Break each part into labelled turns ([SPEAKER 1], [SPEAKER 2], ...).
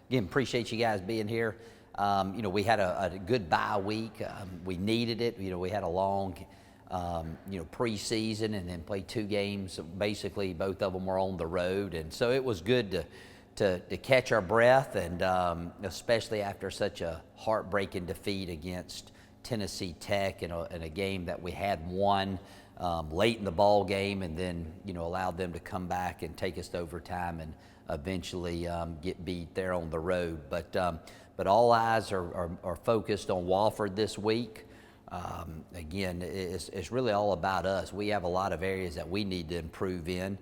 [SPEAKER 1] Again, appreciate you guys being here. We had a good bye week. We needed it. We had a long, preseason and then played 2 games. Basically, both of them were on the road. And so it was good to catch our breath, and especially after such a heartbreaking defeat against Tennessee Tech in a game that we had won late in the ball game, and then allowed them to come back and take us to overtime and eventually get beat there on the road. But all eyes are focused on Wofford this week. Again, it's really all about us. We have a lot of areas that we need to improve in.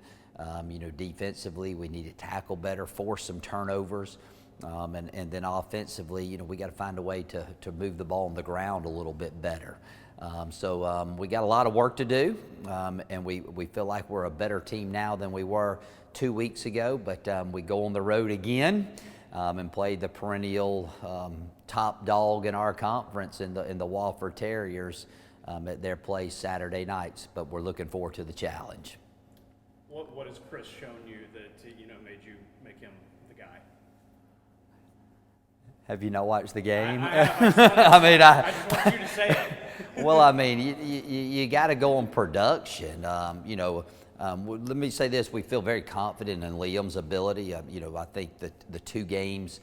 [SPEAKER 1] Defensively, we need to tackle better, force some turnovers. And then offensively, we got to find a way to move the ball on the ground a little bit better. So we got a lot of work to do, and we feel like we're a better team now than we were 2 weeks ago. But we go on the road again and play the perennial top dog in our conference in the Wofford Terriers at their place Saturday nights. But we're looking forward to the challenge.
[SPEAKER 2] What has Chris shown you that made you make him the guy?
[SPEAKER 1] Have you not watched the game?
[SPEAKER 2] I just want you to say it.
[SPEAKER 1] Well, I mean, you got to go on production. Let me say this: we feel very confident in Liam's ability. I think that the 2 games,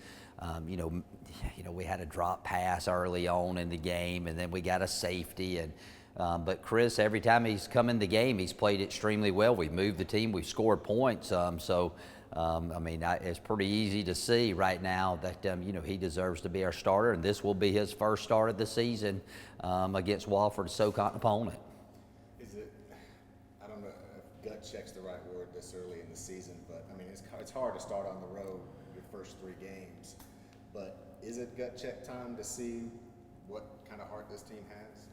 [SPEAKER 1] we had a drop pass early on in the game, and then we got a safety. But Chris, every time he's come in the game, he's played extremely well. We've moved the team. We've scored points. It's pretty easy to see right now that, he deserves to be our starter, and this will be his first start of the season against Wofford, SoCon opponent.
[SPEAKER 3] Is it, I don't know if gut check's the right word this early in the season, but, it's hard to start on the road your first 3 games. But is it gut check time to see what kind of heart this team has?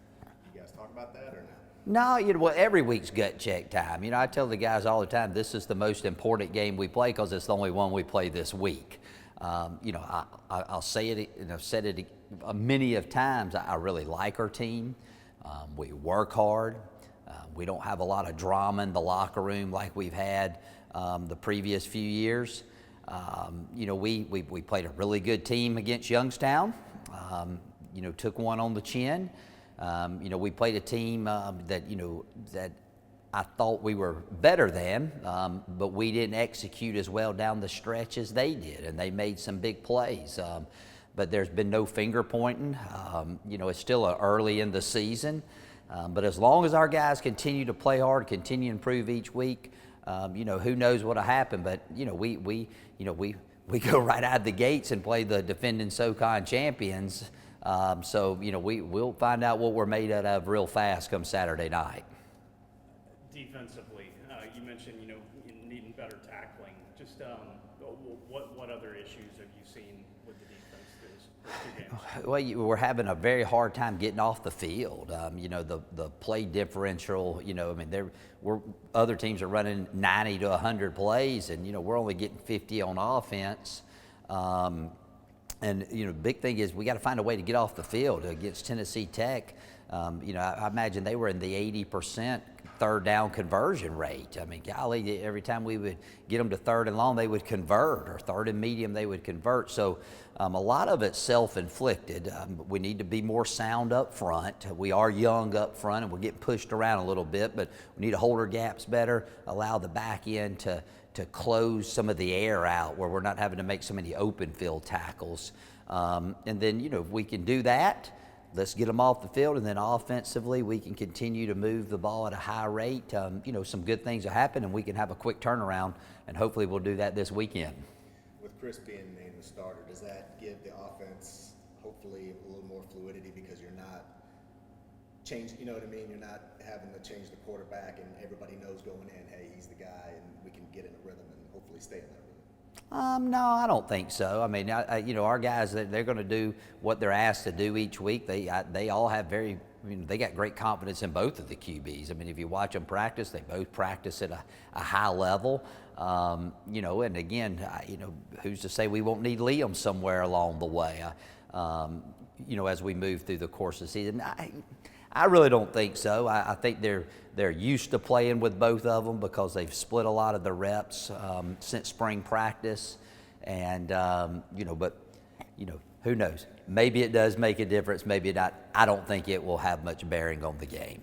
[SPEAKER 3] You guys talk about that or not?
[SPEAKER 1] No, every week's gut check time. I tell the guys all the time, this is the most important game we play because it's the only one we play this week. I'll say it, and I've said it many of times, I really like our team. We work hard. We don't have a lot of drama in the locker room like we've had the previous few years. We played a really good team against Youngstown. Took one on the chin. We played a team that I thought we were better than, but we didn't execute as well down the stretch as they did, and they made some big plays. But there's been no finger pointing. It's still early in the season, but as long as our guys continue to play hard, continue to improve each week, who knows what'll happen. But we go right out of the gates and play the defending SoCon champions. We'll find out what we're made out of real fast come Saturday night.
[SPEAKER 2] Defensively, you mentioned needing better tackling. Just what other issues have you seen with the defense those 2 games?
[SPEAKER 1] Well, we're having a very hard time getting off the field. The play differential. Other teams are running 90 to 100 plays, and we're only getting 50 on offense. And big thing is we got to find a way to get off the field against Tennessee Tech. I imagine they were in the 80% third down conversion rate. Golly, every time we would get them to 3rd and long, they would convert, or 3rd and medium, they would convert. So a lot of it's self-inflicted. We need to be more sound up front. We are young up front, and we're getting pushed around a little bit, but we need to hold our gaps better, allow the back end to close some of the air out where we're not having to make so many open field tackles. And then, if we can do that, let's get them off the field. And then offensively, we can continue to move the ball at a high rate. Some good things will happen, and we can have a quick turnaround, and hopefully we'll do that this weekend.
[SPEAKER 3] With Chris being named the starter, does that give the offense hopefully a little more fluidity because you're not you're not having to change the quarterback and everybody knows going in, hey, he's the guy, and we can get in a rhythm and hopefully stay in that rhythm?
[SPEAKER 1] No, I don't think so. Our guys, they're going to do what they're asked to do each week. They all have they got great confidence in both of the QBs. If you watch them practice, they both practice at a high level. And again, who's to say we won't need Liam somewhere along the way, as we move through the course of the season. I really don't think so. I think they're used to playing with both of them because they've split a lot of the reps since spring practice. And, but, who knows? Maybe it does make a difference, maybe not. I don't think it will have much bearing on the game.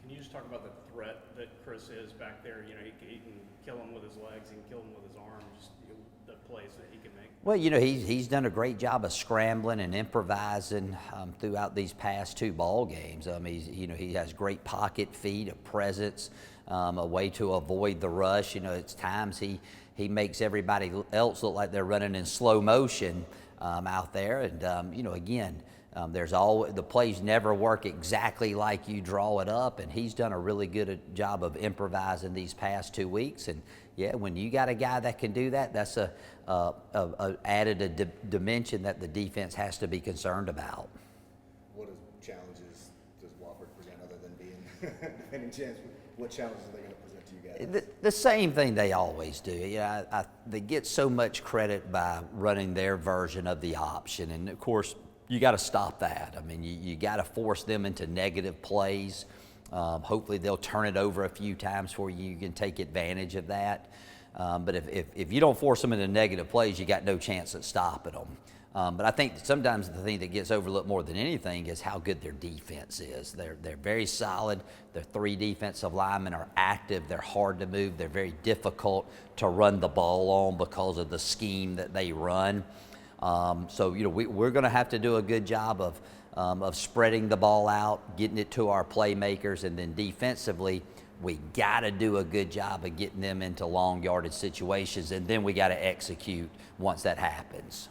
[SPEAKER 2] Can you just talk about the threat that Chris is back there? He can kill him with his legs, he can kill him with his arms, just the plays that he can make.
[SPEAKER 1] Well, he's done a great job of scrambling and improvising throughout these past 2 ball games. He has great pocket feet, a presence, a way to avoid the rush. It's times he makes everybody else look like they're running in slow motion out there. And again, there's always, the plays never work exactly like you draw it up, and he's done a really good job of improvising these past 2 weeks. And yeah, when you got a guy that can do that, that's a added dimension that the defense has to be concerned about.
[SPEAKER 3] What challenges does Wofford present other than being defending champs? What challenges are they going to present to you guys?
[SPEAKER 1] The same thing they always do. They get so much credit by running their version of the option, and of course, you got to stop that. You got to force them into negative plays. Hopefully they'll turn it over a few times for you. You can take advantage of that. But if you don't force them into negative plays, you got no chance at stopping them. But I think sometimes the thing that gets overlooked more than anything is how good their defense is. They're very solid. Their 3 defensive linemen are active. They're hard to move. They're very difficult to run the ball on because of the scheme that they run. So we're going to have to do a good job of spreading the ball out, getting it to our playmakers, and then defensively, we got to do a good job of getting them into long yardage situations, and then we got to execute once that happens.